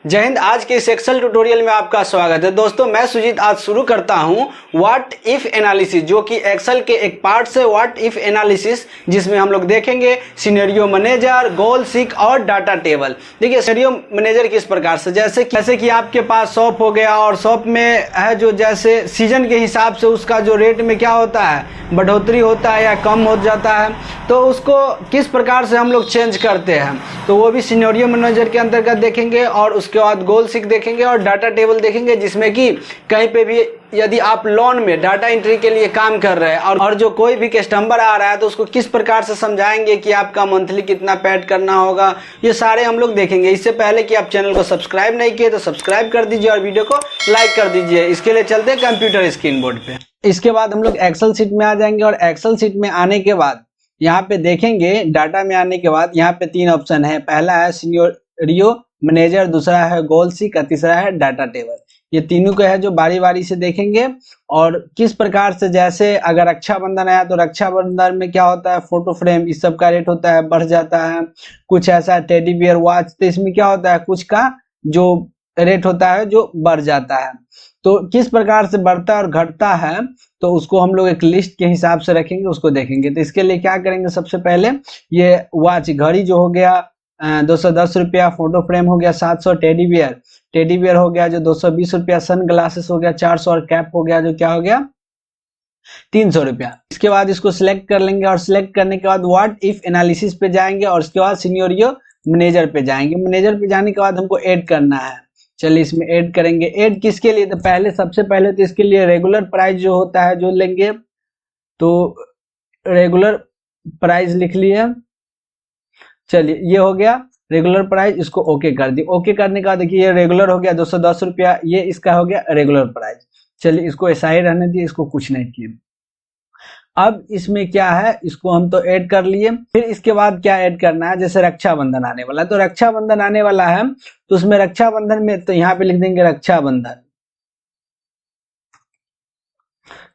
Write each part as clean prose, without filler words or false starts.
जय हिंद। आज के इस एक्सेल ट्यूटोरियल में आपका स्वागत है। दोस्तों मैं सुजीत आज शुरू करता हूं व्हाट इफ एनालिसिस, जो कि एक्सेल के एक पार्ट से व्हाट इफ एनालिसिस, जिसमें हम लोग देखेंगे सिनेरियो मैनेजर, गोल सीक और डाटा टेबल। देखिए सिनेरियो मैनेजर किस प्रकार से, जैसे कि आपके पास शॉप हो गया और शॉप में है जो जैसे सीजन के हिसाब से उसका जो रेट में क्या होता है, बढ़ोतरी होता है या कम हो जाता है, तो उसको किस प्रकार से हम लोग चेंज करते हैं, तो वो भी सिनेरियो मैनेजर के अंतर्गत देखेंगे। और उसके बाद गोल सीक देखेंगे और डाटा टेबल देखेंगे, जिसमें कि कहीं पे भी यदि आप लोन में डाटा एंट्री के लिए काम कर रहे हैं और जो कोई भी कस्टमर आ रहा है तो उसको किस प्रकार से समझाएंगे कि आपका मंथली कितना पेड करना होगा, ये सारे हम लोग देखेंगे। इससे पहले कि आप चैनल को सब्सक्राइब नहीं किए तो सब्सक्राइब कर दीजिए और वीडियो को लाइक कर दीजिए। इसके लिए चलते हैं कंप्यूटर स्क्रीन बोर्ड पे। इसके बाद हम लोग एक्सेल सीट में आ जाएंगे और एक्सेल सीट में आने के बाद यहाँ पे देखेंगे, डाटा में आने के बाद यहाँ पे तीन ऑप्शन है। पहला है सिनेरियो मैनेजर, दूसरा है गोल सीक, तीसरा है डाटा टेबल। ये तीनों को है जो बारी बारी से देखेंगे और किस प्रकार से, जैसे अगर रक्षाबंधन आया तो रक्षाबंधन में क्या होता है, फोटो फ्रेम इस सब का रेट होता है, बढ़ जाता है। कुछ ऐसा टेडी बियर वॉच, तो इसमें क्या होता है, कुछ का जो रेट होता है जो बढ़ जाता है। तो किस प्रकार से बढ़ता है और घटता है, तो उसको हम लोग एक लिस्ट के हिसाब से रखेंगे, उसको देखेंगे। तो इसके लिए क्या करेंगे, सबसे पहले ये वॉच घड़ी जो हो गया 210 रुपया, फोटो फ्रेम हो गया 700, टेडी बियर हो गया जो 220 रुपया, सन ग्लासेस हो गया 400 और कैप हो गया जो क्या हो गया 300 रुपया। इसके बाद इसको सिलेक्ट कर लेंगे और सिलेक्ट करने के बाद व्हाट इफ एनालिसिस पे जाएंगे और उसके बाद सिनेरियो मैनेजर पे जाएंगे। मैनेजर पे जाने के बाद हमको ऐड करना है। चलिए इसमें ऐड करेंगे। ऐड किसके लिए, तो सबसे पहले तो इसके लिए रेगुलर प्राइस जो होता है जो लेंगे, तो रेगुलर प्राइस लिख लिए। चलिए ये हो गया रेगुलर प्राइस, इसको ओके कर दिए। ओके करने का देखिए ये रेगुलर हो गया 210 रुपया, ये इसका हो गया रेगुलर प्राइस। चलिए इसको ऐसा ही रहने दिए, इसको कुछ नहीं किए। अब इसमें क्या है, इसको हम तो ऐड कर लिए। फिर इसके बाद क्या ऐड करना है, जैसे रक्षाबंधन आने वाला है, तो रक्षाबंधन आने वाला है तो उसमें रक्षाबंधन में तो यहाँ पे लिख देंगे रक्षाबंधन।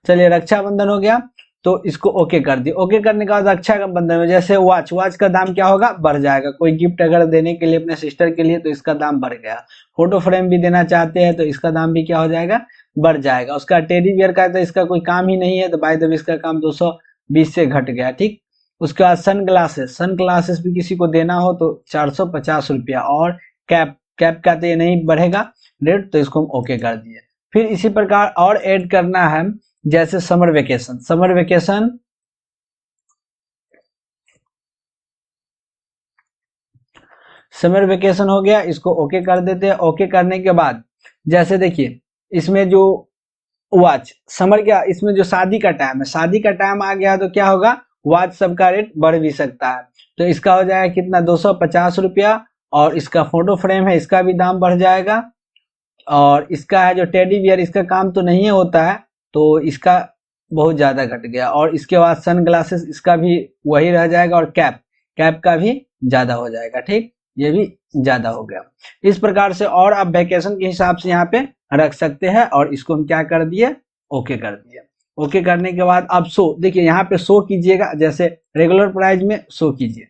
चलिए रक्षाबंधन हो गया तो इसको ओके कर दिए। ओके करने के बाद रक्षाबंधन में जैसे वॉच का दाम क्या होगा, बढ़ जाएगा। कोई गिफ्ट अगर देने के लिए अपने सिस्टर के लिए तो इसका दाम बढ़ गया। फोटो फ्रेम भी देना चाहते हैं तो इसका दाम भी क्या हो जाएगा, बढ़ जाएगा। उसका टेडी बियर का तो इसका कोई काम ही नहीं है, तो बाय द वे इसका काम 220 से घट गया। ठीक। उसके बाद सन ग्लासेस भी किसी को देना हो तो 450 रुपया और कैप का तो ये नहीं बढ़ेगा रेट, तो इसको हम ओके कर दिए। फिर इसी प्रकार और ऐड करना है, जैसे समर वेकेशन हो गया, इसको ओके कर देते हैं। ओके करने के बाद जैसे देखिए इसमें जो वॉच समर क्या, इसमें जो शादी का टाइम है, शादी का टाइम आ गया तो क्या होगा, वॉच सबका रेट बढ़ भी सकता है। तो इसका हो जाएगा कितना, 250 रुपया। और इसका फोटो फ्रेम है, इसका भी दाम बढ़ जाएगा। और इसका है जो टेडी बियर, इसका काम तो नहीं होता है तो इसका बहुत ज्यादा घट गया। और इसके बाद सन ग्लासेस, इसका भी वही रह जाएगा। और कैप का भी ज्यादा हो जाएगा। ठीक, ये भी ज्यादा हो गया। इस प्रकार से और आप वैकेशन के हिसाब से यहाँ पे रख सकते हैं। और इसको हम क्या कर दिए, ओके कर दिए। ओके करने के बाद अब शो, देखिए यहाँ पे शो कीजिएगा, जैसे रेगुलर प्राइस में शो कीजिए,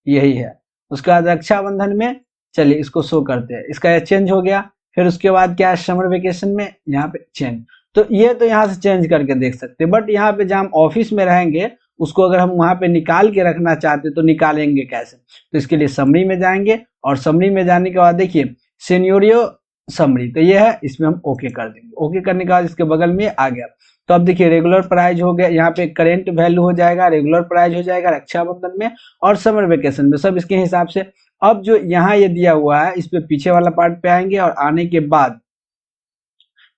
यही है। उसके बाद रक्षाबंधन में, चलिए इसको शो करते हैं, इसका चेंज हो गया। फिर उसके बाद क्या है, समर वेकेशन में यहाँ पे चेंज, तो ये तो यहाँ से चेंज करके देख सकते हैं। बट यहाँ पे जब हम ऑफिस में रहेंगे, उसको अगर हम वहां पे निकाल के रखना चाहते तो निकालेंगे कैसे, तो इसके लिए समरी में जाएंगे और समरी में जाने के बाद देखिए सिनेरियो समरी, तो ये है, इसमें हम ओके कर देंगे। ओके करने के बाद इसके बगल में आ गया, तो अब देखिए रेगुलर प्राइस हो गया, यहाँ पे करेंट वैल्यू हो जाएगा, रेगुलर प्राइस हो जाएगा रक्षाबंधन में और समर वेकेशन में, सब इसके हिसाब से। अब जो यहाँ ये दिया हुआ है, इस पे पीछे वाला पार्ट पे आएंगे और आने के बाद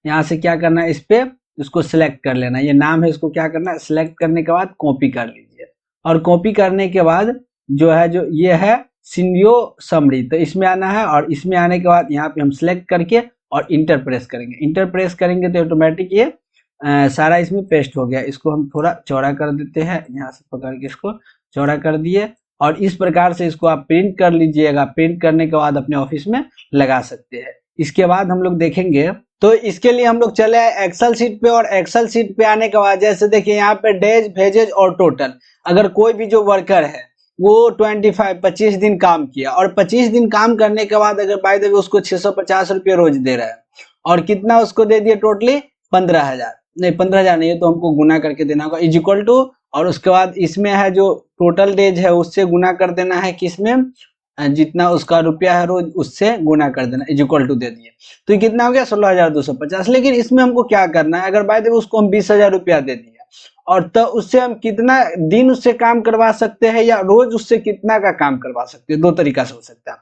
यहाँ से क्या करना है, इस पे इसको सिलेक्ट कर लेना, ये नाम है, इसको क्या करना है, सिलेक्ट करने के बाद कॉपी कर लीजिए। और कॉपी करने के बाद जो है, जो ये है सिनेरियो समरी, तो इसमें आना है। और इसमें आने के बाद यहाँ पे हम सिलेक्ट करके और इंटर प्रेस करेंगे। इंटर प्रेस करेंगे तो ऑटोमेटिक ये सारा इसमें पेस्ट हो गया। इसको हम थोड़ा चौड़ा कर देते हैं, यहाँ से पकड़ के इसको चौड़ा कर दिए। और इस प्रकार से इसको आप प्रिंट कर लीजिएगा। प्रिंट करने के बाद अपने ऑफिस में लगा सकते हैं। इसके बाद हम लोग देखेंगे, तो इसके लिए हम लोग चले आए एक्सेल सीट पे। और एक्सेल सीट पे आने के बाद जैसे देखिए यहाँ पे डेज, भेजेज और टोटल, अगर कोई भी जो वर्कर है वो 25 दिन काम किया, और 25 दिन काम करने के बाद अगर बाय द वे उसको 650 रुपये रोज दे रहा है, और कितना उसको दे दिया टोटली 15,000, नहीं 15,000 नहीं है तो हमको गुना करके देना होगा, इज इक्वल टू, और उसके बाद इसमें है जो टोटल डेज है उससे गुना कर देना है, किसमें, जितना उसका रुपया है रोज उससे गुना कर देना, इज इक्वल टू दे दिए। तो ये कितना हो गया 16,250। लेकिन इसमें हमको क्या करना है, अगर बाय द वे उसको हम 20,000 रुपया दे दिया, और तो उससे हम कितना दिन उससे काम करवा सकते हैं या रोज उससे कितना का काम करवा सकते हैं, दो तरीका से हो सकता है।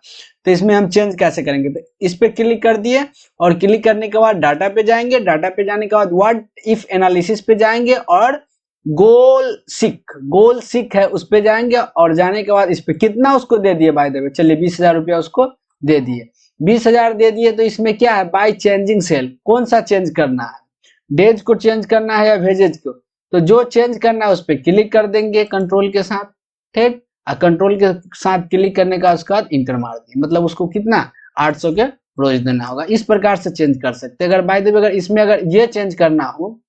तो इसमें हम चेंज कैसे करेंगे, तो इस पे क्लिक कर दिए, और क्लिक करने के बाद डाटा पे जाएंगे, डाटा पे जाने के बाद व्हाट इफ एनालिसिस पे जाएंगे, और गोल सिक है उस पे जाएंगे, और जाने के बाद इस पे कितना उसको दे दिए बाय द वे, चलिए 20,000 रुपया उसको दे दिए, 20,000 दे दिए। तो इसमें क्या है, बाय चेंजिंग सेल, कौन सा चेंज करना है, डेज को चेंज करना है या वेजेज को, तो जो चेंज करना है उस पर क्लिक कर देंगे कंट्रोल के साथ, ठीक, और कंट्रोल के साथ क्लिक करने का उसके बाद इंटर मार दिए, मतलब उसको कितना 800 के रोज देना होगा। इस प्रकार से चेंज कर सकते हैं। अगर बाय द वे अगर इसमें अगर ये चेंज करना हो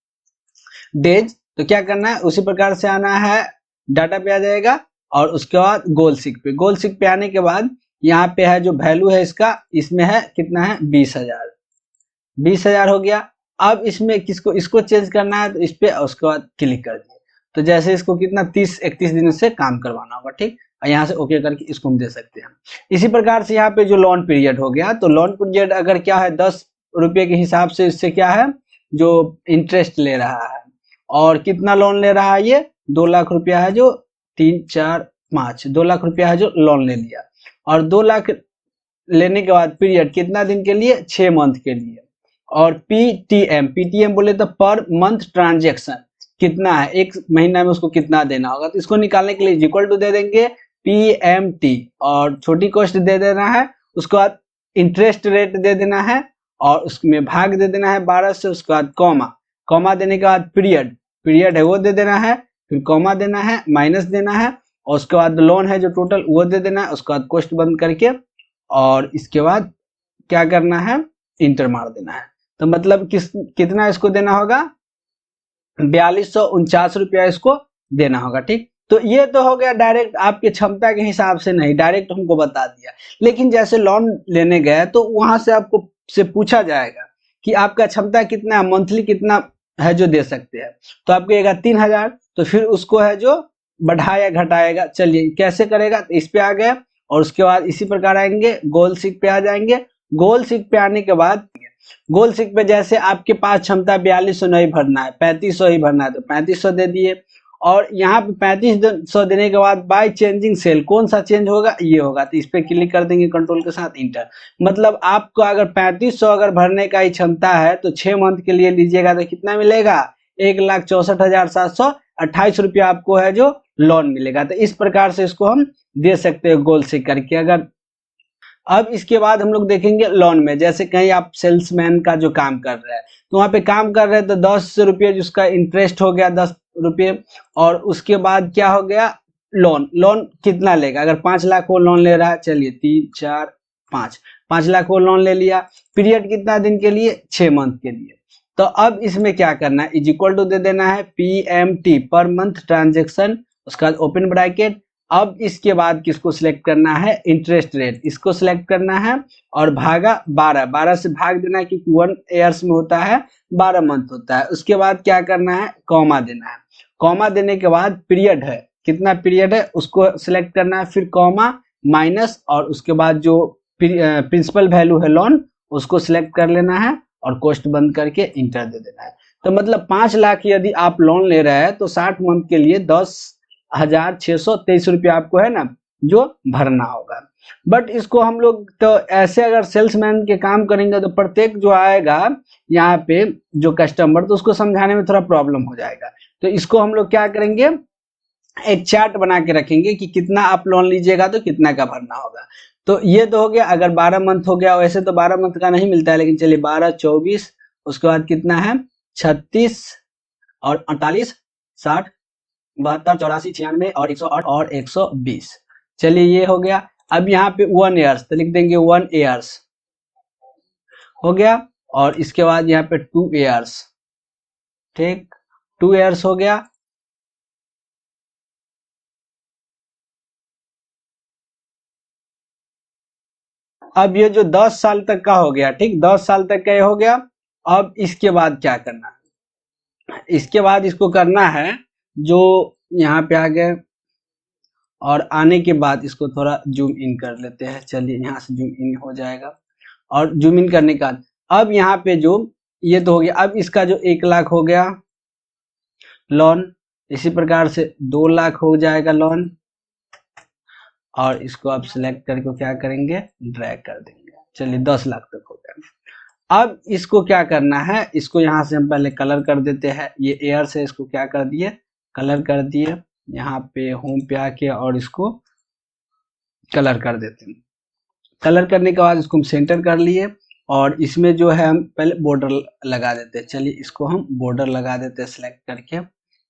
डेज, तो क्या करना है, उसी प्रकार से आना है, डाटा पे आ जाएगा, और उसके बाद गोल सिक पे आने के बाद यहाँ पे है जो वैल्यू है इसका, इसमें है कितना है 20,000 हो गया। अब इसमें किसको, इसको चेंज करना है, तो इस पे उसके बाद क्लिक कर दिए, तो जैसे इसको कितना 30-31 दिन से काम करवाना होगा, ठीक, और यहाँ से ओके करके इसको हम दे सकते हैं। इसी प्रकार से यहाँ पे जो लोन पीरियड हो गया, तो लोन पीरियड अगर क्या है 10 रुपये के हिसाब से इससे क्या है जो इंटरेस्ट ले रहा है, और कितना लोन ले रहा है, ये 2 लाख रुपया है, जो 3 4 5 2 लाख रुपया है जो लोन ले लिया, और 2 लाख लेने के बाद पीरियड कितना दिन के लिए, 6 मंथ के लिए। और पीटीएम बोले तो पर मंथ ट्रांजेक्शन कितना है, एक महीना में उसको कितना देना होगा, तो इसको निकालने के लिए इक्वल टू दे देंगे पीएमटी, और छोटी कॉस्ट दे देना है, उसके बाद इंटरेस्ट रेट दे देना है, और उसमें भाग दे देना है 12 से, उसके बाद कॉमा देने के बाद पीरियड है वो दे देना है, फिर कॉमा देना है, माइनस देना है, और उसके बाद लोन है जो टोटल वो दे देना है, उसके बाद कॉस्ट बंद करके, और इसके बाद क्या करना है, इंटर मार देना है। तो मतलब कितना इसको देना होगा, 4249 रुपया इसको देना होगा, ठीक। तो ये तो हो गया डायरेक्ट आपके क्षमता के हिसाब से, नहीं डायरेक्ट हमको बता दिया। लेकिन जैसे लोन लेने गए तो वहां से आपको से पूछा जाएगा कि आपका क्षमता कितना है, मंथली कितना है जो दे सकते हैं, तो आपको कहेगा 3,000, तो फिर उसको है जो बढ़ाया घटाएगा, चलिए कैसे करेगा, तो इस पे आ गया, और उसके बाद इसी प्रकार आएंगे गोल सिक पे आ जाएंगे। गोल सिक पे आने के बाद गोल सिक पे जैसे आपके पास क्षमता 4200 नहीं भरना है, 3500 ही भरना है, तो 3500 दे दिए, और यहाँ पे 3500 देने के बाद बाय चेंजिंग सेल कौन सा चेंज होगा, ये होगा, तो इस पे क्लिक कर देंगे कंट्रोल के साथ इंटर। मतलब आपको अगर 3500 अगर भरने का ही क्षमता है तो 6 मंथ के लिए लीजिएगा तो कितना मिलेगा, 1,64,728 रुपया आपको है जो लोन मिलेगा। तो इस प्रकार से इसको हम दे सकते हैं गोल सिक करके। अगर अब इसके बाद हम लोग देखेंगे लोन में, जैसे कहीं आप सेल्समैन का जो काम कर रहे हैं, तो वहां पे काम कर रहे हैं तो 10 रुपये जिसका इंटरेस्ट हो गया 10 रुपये, और उसके बाद क्या हो गया लोन कितना लेगा, अगर 5 लाख वो लोन ले रहा है, चलिए 3 4 5 लाख वो लोन ले लिया, पीरियड कितना दिन के लिए, 6 मंथ के लिए। तो अब इसमें क्या करना है, इज इक्वल टू दे देना है पीएमटी पर मंथ ट्रांजेक्शन, उसके बाद ओपन ब्रैकेट। अब इसके बाद किसको सिलेक्ट करना है, इंटरेस्ट रेट, इसको सिलेक्ट करना है, और भागा 12 से भाग देना है, क्योंकि 1 ईयर्स में होता है 12 मंथ होता है। उसके बाद क्या करना है, कॉमा देना है, कॉमा देने के बाद पीरियड है कितना पीरियड है उसको सिलेक्ट करना है, फिर कॉमा माइनस, और उसके बाद जो प्रिंसिपल वैल्यू है लोन उसको सिलेक्ट कर लेना है, और कॉस्ट बंद करके इंटर दे देना है। तो मतलब 5 लाख यदि आप लोन ले रहे हैं तो 60 मंथ के लिए 10,623 रुपया आपको है ना जो भरना होगा। बट इसको हम लोग तो ऐसे अगर सेल्समैन के काम करेंगे तो प्रत्येक जो आएगा यहाँ पे जो कस्टमर, तो उसको समझाने में थोड़ा प्रॉब्लम हो जाएगा। तो इसको हम लोग क्या करेंगे, एक चार्ट बना के रखेंगे कि कितना आप लोन लीजिएगा तो कितना का भरना होगा। तो ये तो हो गया अगर 12 मंथ हो गया, वैसे तो 12 मंथ का नहीं मिलता है, लेकिन चलिए 12 24, उसके बाद कितना है 36 और 48 60 72 84 96 और 108 और 120। चलिए ये हो गया। अब यहाँ पे 1 ईयर्स तो लिख देंगे 1 ईयर्स हो गया, और इसके बाद यहाँ पे 2 ईयर्स, ठीक 2 ईयर्स हो गया। अब ये जो 10 साल तक का हो गया, ठीक, 10 साल तक का ये हो गया। अब इसके बाद क्या करना है, इसके बाद इसको करना है जो यहाँ पे आ गए, और आने के बाद इसको थोड़ा जूम इन कर लेते हैं। चलिए यहाँ से जूम इन हो जाएगा, और जूम इन करने के बाद अब यहाँ पे जो ये तो हो गया। अब इसका जो 1 लाख हो गया लोन, इसी प्रकार से 2 लाख हो जाएगा लोन, और इसको आप सिलेक्ट करके क्या करेंगे, ड्रैग कर देंगे। चलिए 10 लाख तक हो गया। अब इसको क्या करना है, इसको यहाँ से हम पहले कलर कर देते हैं। ये एयर से इसको क्या कर दिए, कलर कर दिए। यहाँ पे होम पे आके और इसको कलर कर देते हैं। कलर करने के बाद इसको हम सेंटर कर लिए, और इसमें जो है हम पहले बॉर्डर लगा देते हैं। चलिए इसको हम बॉर्डर लगा देते हैं, सिलेक्ट करके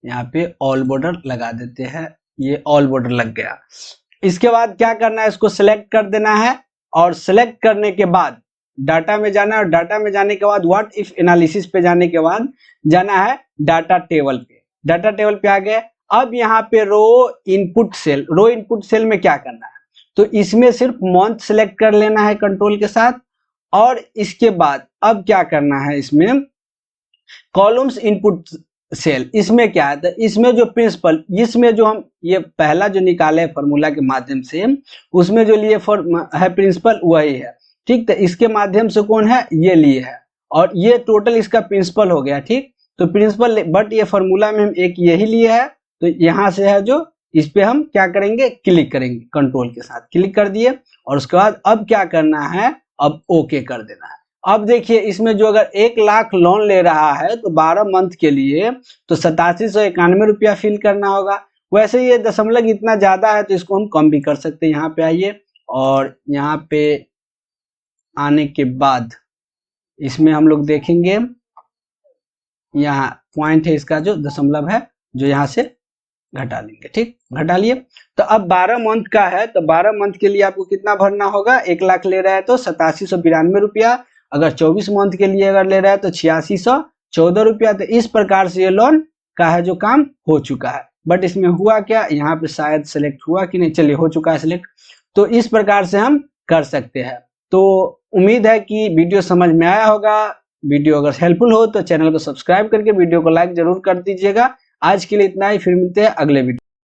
यहाँ पे ऑल बॉर्डर लगा देते हैं। ये ऑल बॉर्डर लग गया। इसके बाद क्या करना है, इसको सिलेक्ट कर देना है, और सिलेक्ट करने के बाद डाटा में जाना है, और डाटा में जाने के बाद व्हाट इफ एनालिसिस पे जाने के बाद जाना है डाटा टेबल पे। डाटा टेबल पे आ गए। अब यहाँ पे रो इनपुट सेल, रो इनपुट सेल में क्या करना है, तो इसमें सिर्फ मंथ सिलेक्ट कर लेना है कंट्रोल के साथ। और इसके बाद अब क्या करना है, इसमें कॉलम्स इनपुट सेल, इसमें क्या है, तो इसमें जो प्रिंसिपल, इसमें जो हम ये पहला जो निकाले फॉर्मूला के माध्यम से, उसमें जो लिए है प्रिंसिपल वही है, ठीक। तो इसके माध्यम से कौन है, ये लिए है, और ये टोटल इसका प्रिंसिपल हो गया, ठीक। तो प्रिंसिपल, बट ये फॉर्मूला में हम एक यही लिए है, तो यहाँ से है जो इस पे हम क्या करेंगे, क्लिक करेंगे, कंट्रोल के साथ क्लिक कर दिए। और उसके बाद अब क्या करना है, अब ओके कर देना है। अब देखिए इसमें जो अगर 1 लाख लोन ले रहा है तो 12 मंथ के लिए तो 8791 रुपया फिल करना होगा। वैसे ये दशमलव इतना ज्यादा है तो इसको हम कम भी कर सकते हैं। यहाँ पे आइए, और यहाँ पे आने के बाद इसमें हम लोग देखेंगे, यहाँ पॉइंट है इसका जो दशमलव है, जो यहाँ से घटा लेंगे, ठीक, घटा लिए। तो अब 12 मंथ का है, तो 12 मंथ के लिए आपको कितना भरना होगा, 1 लाख ले रहा है तो 8792 रुपया। अगर 24 मंथ के लिए अगर ले रहा है तो 8614 रुपया। तो इस प्रकार से ये लोन का है जो काम हो चुका है। बट इसमें हुआ क्या, यहाँ पे शायद सिलेक्ट हुआ कि नहीं, चलिए हो चुका है सिलेक्ट। तो इस प्रकार से हम कर सकते हैं। तो उम्मीद है कि वीडियो समझ में आया होगा। वीडियो अगर हेल्पफुल हो तो चैनल को सब्सक्राइब करके वीडियो को लाइक जरूर कर दीजिएगा। आज के लिए इतना ही, फिर मिलते हैं अगले वीडियो।